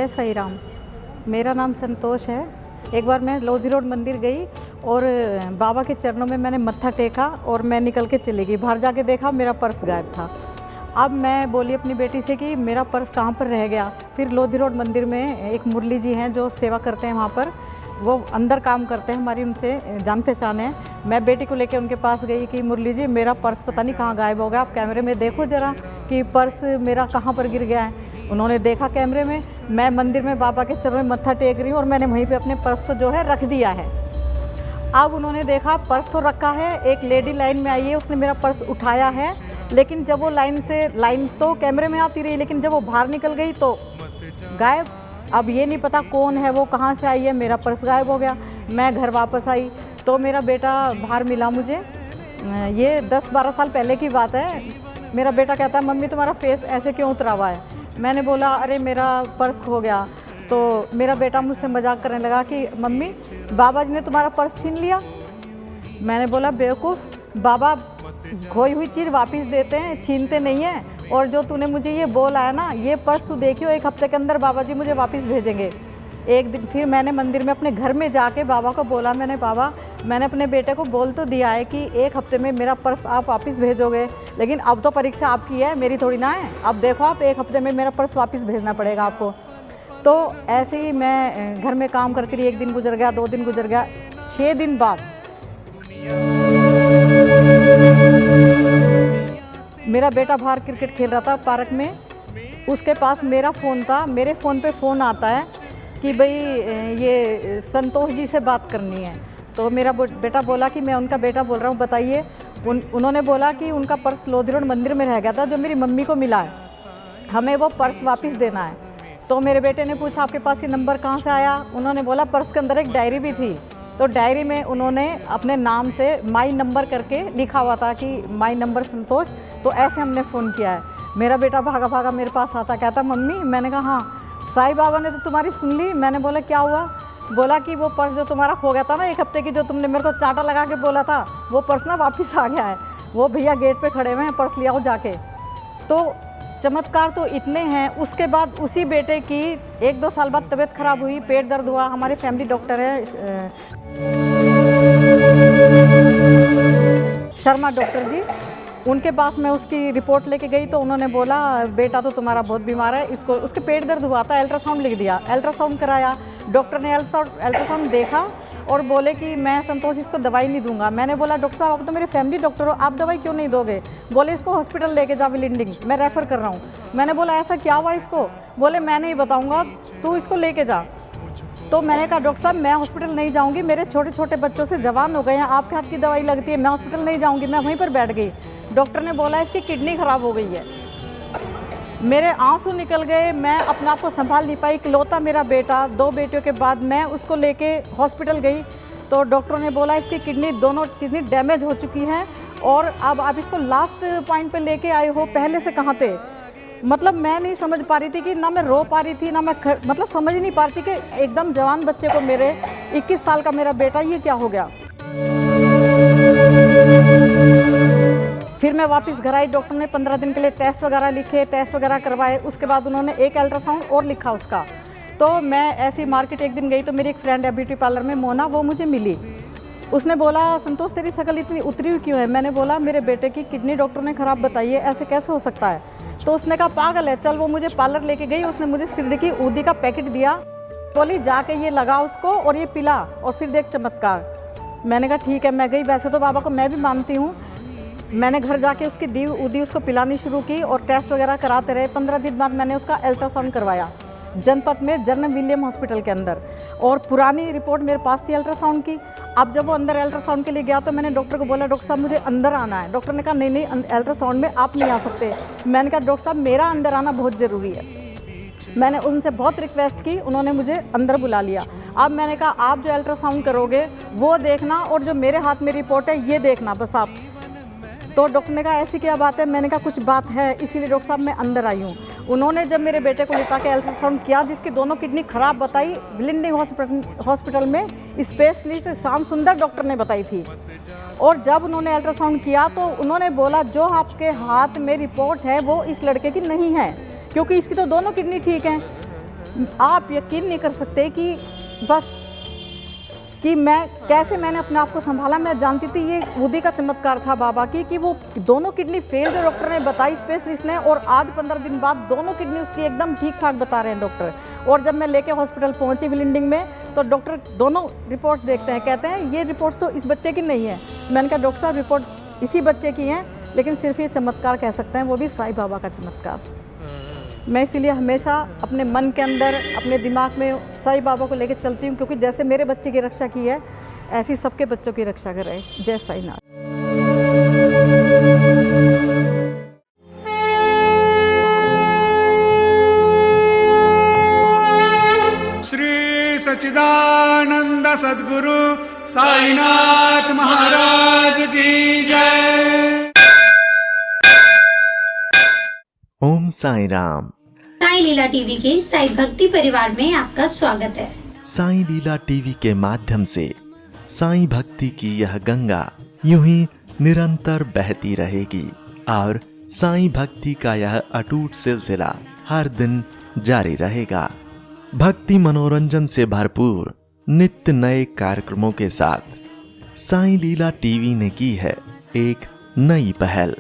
जय साई राम। मेरा नाम संतोष है। एक बार मैं लोधी रोड मंदिर गई और बाबा के चरणों में मैंने मत्था टेका और मैं निकल के चली गई। बाहर जाके देखा मेरा पर्स गायब था। अब मैं बोली अपनी बेटी से कि मेरा पर्स कहाँ पर रह गया। फिर लोधी रोड मंदिर में एक मुरली जी हैं जो सेवा करते हैं, वहाँ पर वो अंदर काम करते हैं, हमारी उनसे जान पहचान है। मैं बेटी को लेकर उनके पास गई कि मुरली जी मेरा पर्स पता नहीं कहाँ गायब हो गया, आप कैमरे में देखो ज़रा कि पर्स मेरा कहाँ पर गिर गया है। उन्होंने देखा कैमरे में, मैं मंदिर में बाबा के चरणों में मत्था टेक रही हूँ और मैंने वहीं पे अपने पर्स को जो है रख दिया है। अब उन्होंने देखा पर्स तो रखा है, एक लेडी लाइन में आई है, उसने मेरा पर्स उठाया है, लेकिन जब वो लाइन तो कैमरे में आती रही, लेकिन जब वो बाहर निकल गई तो गायब। अब ये नहीं पता कौन है वो, कहाँ से आई है, मेरा पर्स गायब हो गया। मैं घर वापस आई तो मेरा बेटा बाहर मिला मुझे। ये 10-12 साल पहले की बात है। मेरा बेटा कहता है मम्मी तुम्हारा फेस ऐसे क्यों उतरा हुआ है। मैंने बोला अरे मेरा पर्स खो गया। तो मेरा बेटा मुझसे मजाक करने लगा कि मम्मी बाबा जी ने तुम्हारा पर्स छीन लिया। मैंने बोला बेवकूफ़, बाबा खोई हुई चीज़ वापस देते हैं, छीनते नहीं हैं। और जो तूने मुझे ये बोला है ना, ये पर्स तू देखियो 1 हफ्ते के अंदर बाबा जी मुझे वापस भेजेंगे। एक दिन फिर मैंने मंदिर में अपने घर में जाके बाबा को बोला, मैंने बाबा मैंने अपने बेटे को बोल तो दिया है कि 1 हफ्ते में मेरा पर्स आप वापस भेजोगे, लेकिन अब तो परीक्षा आपकी है, मेरी थोड़ी ना है। अब देखो आप 1 हफ्ते में मेरा पर्स वापस भेजना पड़ेगा आपको। तो ऐसे ही मैं घर में काम करती रही। 1 दिन गुजर गया, 2 दिन गुजर गया, 6 दिन बाद मेरा बेटा बाहर क्रिकेट खेल रहा था पार्क में, उसके पास मेरा फ़ोन था। मेरे फ़ोन पे फ़ोन आता है कि भाई ये संतोष जी से बात करनी है। तो मेरा बेटा बोला कि मैं उनका बेटा बोल रहा हूँ, बताइए। उन्होंने बोला कि उनका पर्स लोधी रोड मंदिर में रह गया था जो मेरी मम्मी को मिला है, हमें वो पर्स वापस देना है। तो मेरे बेटे ने पूछा आपके पास ये नंबर कहाँ से आया। उन्होंने बोला पर्स के अंदर एक डायरी भी थी, तो डायरी में उन्होंने अपने नाम से माई नंबर करके लिखा हुआ था कि माई नंबर संतोष। तो ऐसे हमने फ़ोन किया है। मेरा बेटा भागा भागा मेरे पास आता, कहता मम्मी। मैंने कहा हाँ, साईं बाबा ने तो तुम्हारी सुन ली। मैंने बोला क्या हुआ। बोला कि वो पर्स जो तुम्हारा खो गया था ना 1 हफ्ते की, जो तुमने मेरे को चांटा लगा के बोला था, वो पर्स ना वापस आ गया है। वो भैया गेट पे खड़े हुए हैं, पर्स ले आओ जाके। तो चमत्कार तो इतने हैं। उसके बाद उसी बेटे की 1-2 साल बाद तबीयत ख़राब हुई, पेट दर्द हुआ। हमारे फैमिली डॉक्टर है शर्मा डॉक्टर जी, उनके पास मैं उसकी रिपोर्ट लेके गई तो उन्होंने बोला बेटा तो तुम्हारा बहुत बीमार है, इसको उसके पेट दर्द हुआ था, अल्ट्रासाउंड लिख दिया। अल्ट्रासाउंड कराया, डॉक्टर ने अल्ट्रासाउंड देखा और बोले कि मैं संतोष इसको दवाई नहीं दूंगा। मैंने बोला डॉक्टर साहब आप तो मेरे फैमिली डॉक्टर हो, आप दवाई क्यों नहीं दोगे। बोले इसको हॉस्पिटल लेके जा, विलिंडिंग मैं रेफ़र कर रहा हूँ। मैंने बोला ऐसा क्या हुआ इसको। बोले मैं नहीं बताऊँगा, तू इसको लेके जा। तो मैंने कहा डॉक्टर साहब मैं हॉस्पिटल नहीं जाऊँगी, मेरे छोटे छोटे बच्चों से जवान हो गए हैं, आपके हाथ की दवाई लगती है, मैं हॉस्पिटल नहीं जाऊँगी। मैं वहीं पर बैठ गई। डॉक्टर ने बोला इसकी किडनी ख़राब हो गई है। मेरे आंसू निकल गए, मैं अपने आप को संभाल नहीं पाई। इकलौता मेरा बेटा, 2 बेटियों के बाद मैं उसको लेके हॉस्पिटल गई तो डॉक्टरों ने बोला इसकी दोनों किडनी डैमेज हो चुकी हैं और अब आप इसको लास्ट पॉइंट पे लेके आए हो, पहले से कहाँ थे। मतलब मैं नहीं समझ पा रही थी कि ना मैं रो पा रही थी ना मैं मतलब समझ नहीं पा रही थी कि एकदम जवान बच्चे को, मेरे 21 साल का मेरा बेटा, ये क्या हो गया। फिर मैं वापस घर आई। डॉक्टर ने 15 दिन के लिए टेस्ट वगैरह लिखे, टेस्ट वगैरह करवाए। उसके बाद उन्होंने एक अल्ट्रासाउंड और लिखा उसका। तो मैं ऐसी मार्केट एक दिन गई तो मेरी एक फ्रेंड है ब्यूटी पार्लर में, मोना, वो मुझे मिली। उसने बोला संतोष तेरी शक्ल इतनी उतरी हुई क्यों है। मैंने बोला मेरे बेटे की किडनी डॉक्टर ने ख़राब बताई है, ऐसे कैसे हो सकता है। तो उसने कहा पागल है, चल। वो मुझे पार्लर लेके गई, उसने मुझे सिरडी की ऊदी का पैकेट दिया, बोली जाके ये लगा उसको और ये पिला और फिर देख चमत्कार। मैंने कहा ठीक है। मैं गई, वैसे तो बाबा को मैं भी मानती हूँ। मैंने घर जाके उसकी दी ऊदी उसको पिलानी शुरू की और टेस्ट वगैरह कराते रहे। 15 दिन बाद मैंने उसका अल्ट्रासाउंड करवाया जनपद में, जर्नल विलियम हॉस्पिटल के अंदर, और पुरानी रिपोर्ट मेरे पास थी अल्ट्रासाउंड की। अब जब वो अंदर अल्ट्रासाउंड के लिए गया तो मैंने डॉक्टर को बोला डॉक्टर साहब मुझे अंदर आना है। डॉक्टर ने कहा नहीं अल्ट्रासाउंड में आप नहीं आ सकते। मैंने कहा डॉक्टर साहब मेरा अंदर आना बहुत ज़रूरी है। मैंने उनसे बहुत रिक्वेस्ट की, उन्होंने मुझे अंदर बुला लिया। अब मैंने कहा आप जो अल्ट्रासाउंड करोगे वो देखना और जो मेरे हाथ में रिपोर्ट है ये देखना बस आप। तो डॉक्टर ने कहा ऐसी क्या बात है। मैंने कहा कुछ बात है, इसीलिए डॉक्टर साहब मैं अंदर आई हूँ। उन्होंने जब मेरे बेटे को लिटा के अल्ट्रासाउंड किया जिसकी दोनों किडनी ख़राब बताई, विलिंडिंग हॉस्पिटल में स्पेशलिस्ट श्याम सुंदर डॉक्टर ने बताई थी। और जब उन्होंने अल्ट्रासाउंड किया तो उन्होंने बोला जो आपके हाथ में रिपोर्ट है वो इस लड़के की नहीं है, क्योंकि इसकी तो दोनों किडनी ठीक हैं। आप यकीन नहीं कर सकते कि बस कि मैंने अपने आप को संभाला। मैं जानती थी ये खुदी का चमत्कार था बाबा की कि वो दोनों किडनी फेल जो डॉक्टर ने बताई स्पेशलिस्ट ने, और आज 15 दिन बाद दोनों किडनी उसकी एकदम ठीक ठाक बता रहे हैं डॉक्टर। और जब मैं लेके हॉस्पिटल पहुंची विलिंडिंग में तो डॉक्टर दोनों रिपोर्ट्स देखते हैं, कहते हैं ये रिपोर्ट्स तो इस बच्चे की नहीं है। मैंने कहा डॉक्टर साहब रिपोर्ट इसी बच्चे की है, लेकिन सिर्फ ये चमत्कार कह सकते हैं, वो भी साईं बाबा का चमत्कार। मैं इसीलिए हमेशा अपने मन के अंदर, अपने दिमाग में साईं बाबा को लेकर चलती हूँ, क्योंकि जैसे मेरे बच्चे की रक्षा की है ऐसी सबके बच्चों की रक्षा करे। जय साईनाथ। श्री सच्चिदानंद सद्गुरु साईनाथ महाराज की जय। ओम साई राम। साई लीला टीवी के साई भक्ति परिवार में आपका स्वागत है। साई लीला टीवी के माध्यम से साई भक्ति की यह गंगा यूं ही निरंतर बहती रहेगी और साई भक्ति का यह अटूट सिलसिला हर दिन जारी रहेगा। भक्ति मनोरंजन से भरपूर नित्य नए कार्यक्रमों के साथ साई लीला टीवी ने की है एक नई पहल।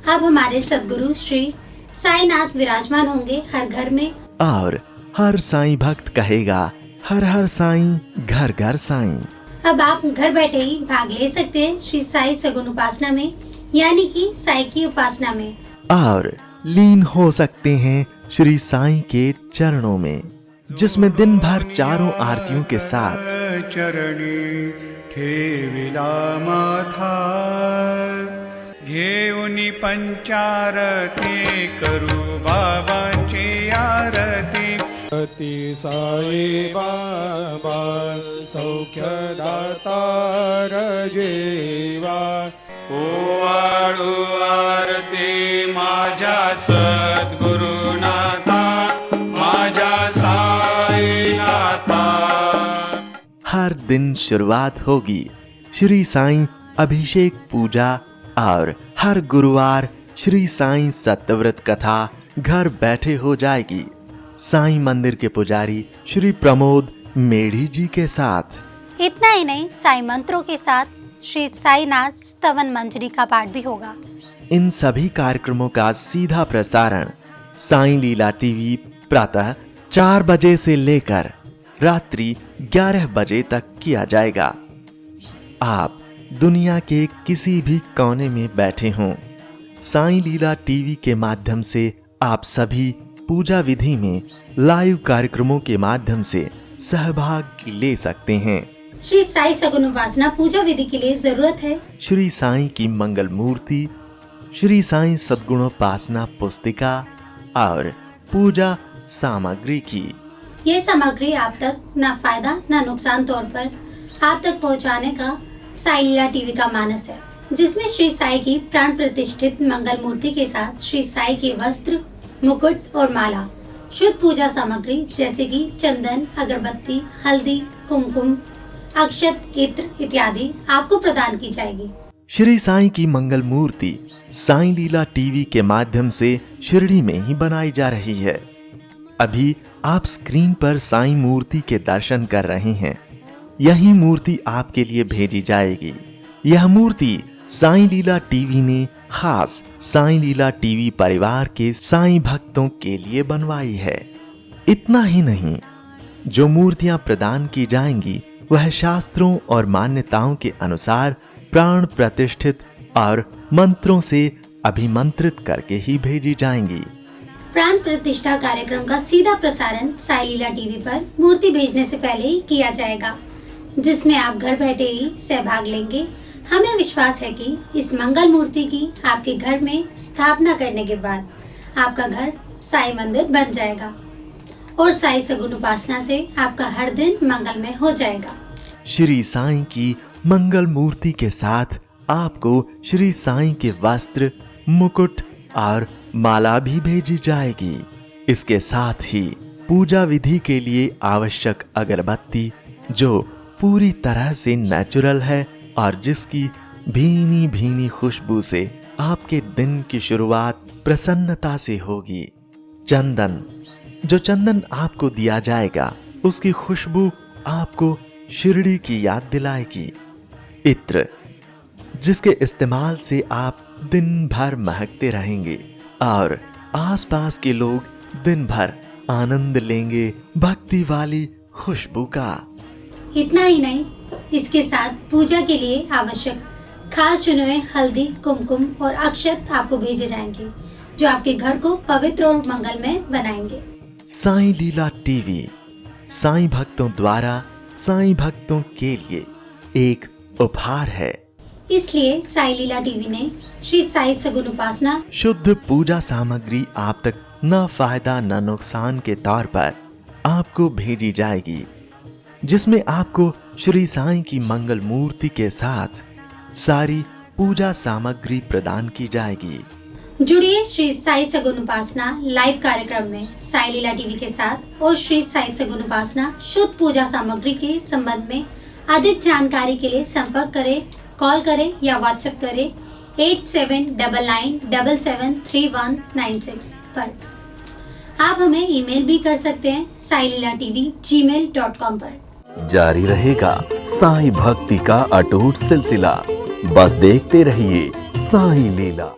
अब हमारे सद्गुरु श्री साईनाथ विराजमान होंगे हर घर में, और हर साईं भक्त कहेगा हर हर साईं, घर घर साईं। अब आप घर बैठे ही भाग ले सकते हैं श्री साई सगुन उपासना में, यानी कि साई की उपासना में, और लीन हो सकते हैं श्री साईं के चरणों में, जिसमें दिन भर चारों आरतियों के साथ चरणी ठेविला माथा घेऊनी पंचारती करू बाबांची आरती। अति साई बाबा सौख्यदाता जेवा ओवाळू आरती माझ्या सद्गुरुनाथा माझ्या साईनाथा। हर दिन शुरुआत होगी श्री साईं अभिषेक पूजा, और हर गुरुवार श्री साईं सत्यव्रत कथा घर बैठे हो जाएगी साईं मंदिर के पुजारी श्री प्रमोद मेढ़ी जी के साथ। इतना ही नहीं, साई मंत्रों के साथ श्री साईनाथ स्तवन मंजरी का पाठ भी होगा। इन सभी कार्यक्रमों का सीधा प्रसारण साईं लीला टीवी प्रातः 4 बजे से लेकर रात्रि 11 बजे तक किया जाएगा। आप दुनिया के किसी भी कोने में बैठे हों, साईं लीला टीवी के माध्यम से आप सभी पूजा विधि में लाइव कार्यक्रमों के माध्यम से सहभाग ले सकते हैं। श्री साई सगुन उपासना पूजा विधि के लिए जरूरत है श्री साईं की मंगल मूर्ति, श्री साईं सद्गुणोपासना पुस्तिका और पूजा सामग्री की। ये सामग्री आप तक न फायदा न नुकसान तौर पर आप तक पहुंचाने का साई लीला टीवी का मानस है, जिसमें श्री साई की प्राण प्रतिष्ठित मंगल मूर्ति के साथ श्री साई के वस्त्र, मुकुट और माला, शुद्ध पूजा सामग्री जैसे कि चंदन, अगरबत्ती, हल्दी, कुमकुम, अक्षत, इत्र इत्यादि आपको प्रदान की जाएगी। श्री साईं की मंगल मूर्ति साईं लीला टीवी के माध्यम से शिरडी में ही बनाई जा रही है। अभी आप स्क्रीन पर साईं मूर्ति के दर्शन कर रहे हैं। यही मूर्ति आपके लिए भेजी जाएगी। यह मूर्ति साईं लीला टीवी ने खास साईं लीला टीवी परिवार के साईं भक्तों के लिए बनवाई है। इतना ही नहीं, जो मूर्तियां प्रदान की जाएंगी वह शास्त्रों और मान्यताओं के अनुसार प्राण प्रतिष्ठित और मंत्रों से अभिमंत्रित करके ही भेजी जाएंगी। प्राण प्रतिष्ठा कार्यक्रम का सीधा प्रसारण साई लीला टीवी पर मूर्ति भेजने से पहले ही किया जाएगा, जिसमें आप घर बैठे ही सहभाग लेंगे। हमें विश्वास है कि इस मंगल मूर्ति की आपके घर में स्थापना करने के बाद आपका घर साई मंदिर बन जाएगा और साई सगुन उपासना से आपका हर दिन मंगलमय हो जाएगा। श्री साईं की मंगल मूर्ति के साथ आपको श्री साईं के वस्त्र, मुकुट और माला भी भेजी जाएगी। इसके साथ ही पूजा विधि के लिए आवश्यक अगरबत्ती, जो पूरी तरह से नेचुरल है और जिसकी भीनी भीनी खुशबू से आपके दिन की शुरुआत प्रसन्नता से होगी। चंदन जो चंदन आपको दिया जाएगा उसकी खुशबू आपको शिरडी की याद दिलाएगी। इत्र, जिसके इस्तेमाल से आप दिन भर महकते रहेंगे और आसपास के लोग दिन भर आनंद लेंगे भक्ति वाली खुशबू का। इतना ही नहीं, इसके साथ पूजा के लिए आवश्यक खास चुने हुए हल्दी, कुमकुम और अक्षत आपको भेजे जाएंगे, जो आपके घर को पवित्र और मंगलमय बनाएंगे। साईं लीला टीवी साईं भक्तों द्वारा साईं भक्तों के लिए एक उपहार है। इसलिए साईं लीला टीवी ने श्री साई सगुन उपासना शुद्ध पूजा सामग्री आप तक न फायदा न नुकसान के तौर पर आपको भेजी जाएगी, जिसमें आपको श्री साईं की मंगल मूर्ति के साथ सारी पूजा सामग्री प्रदान की जाएगी। जुड़िए श्री साई सगुन उपासना लाइव कार्यक्रम में साईं लीला टीवी के साथ और श्री साई सगुन उपासना शुद्ध पूजा सामग्री के संबंध में अधिक जानकारी के लिए संपर्क करें, कॉल करें या व्हाट्सएप करें 8799773196 पर। आप हमें ईमेल भी कर सकते हैं saililatv@gmail.com पर। जारी रहेगा साईं भक्ति का अटूट सिलसिला। बस देखते रहिए साईं लीला।